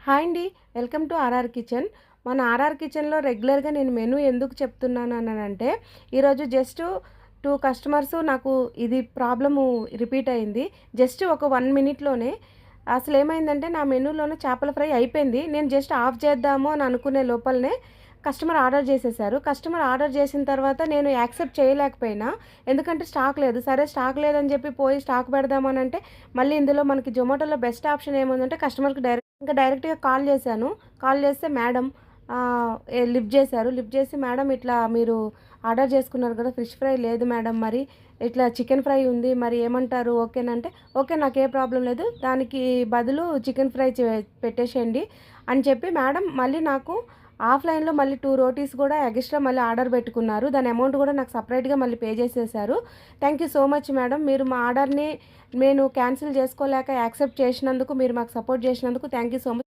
Hi అండి. Welcome to RR kitchen. మన RR కిచెన్‌లో రెగ్యులర్‌గా నేను మెనూ ఎందుకు చెప్తున్నాననంటే, ఈరోజు జస్ట్ 2 కస్టమర్స్ నాకు ఇది ప్రాబ్లము రిపీట్ అయింది. జస్ట్ ఒక 1 మినిట్‌లోనే అసలేమైందంటే, నా మెనూలోనే చేపల ఫ్రై అయిపోయింది. నేను జస్ట్ ఆఫ్ చేద్దాము అని అనుకునే లోపలనే కస్టమర్ ఆర్డర్ చేసేసారు. కస్టమర్ ఆర్డర్ చేసిన తర్వాత నేను యాక్సెప్ట్ చేయలేకపోయినా, ఎందుకంటే స్టాక్ లేదు. సరే స్టాక్ లేదని చెప్పి పోయి స్టాక్ పెడదామనంటే, మళ్ళీ ఇందులో మనకి జొమాటోలో బెస్ట్ ఆప్షన్ ఏముందంటే కస్టమర్‌కి డైరెక్ట్‌గా కాల్ చేశాను. కాల్ చేస్తే మేడం లిఫ్ట్ చేశారు. లిఫ్ట్ చేసి, "మేడం ఇట్లా మీరు ఆర్డర్ చేసుకున్నారు కదా! ఫిష్ ఫ్రై లేదు మేడం మరి. ఇట్లా చికెన్ ఫ్రై ఉంది. మరి ఏమంటారు ఓకేనంటే, "ఓకే నాకే ప్రాబ్లమ్ లేదు. దానికి బదులు చికెన్ ఫ్రై పెట్టేసేయండి" అని చెప్పి మేడం మళ్ళీ నాకు ఆఫ్‌లైన్‌లో మళ్ళీ 2 రోటీస్ కూడా ఎక్స్‌ట్రా మళ్ళీ ఆర్డర్ పెట్టుకున్నారు. దాని అమౌంట్ కూడా నాకు సెపరేట్‌గా మళ్ళీ పే చేసేసారు. Thank you so much madam. మీరు మా ఆర్డర్‌ని నేను క్యాన్సిల్ చేసుకోలేక యాక్సెప్ట్ చేసినందుకు, మీరు మాకు సపోర్ట్ చేసినందుకు థ్యాంక్ యూ సో మచ్.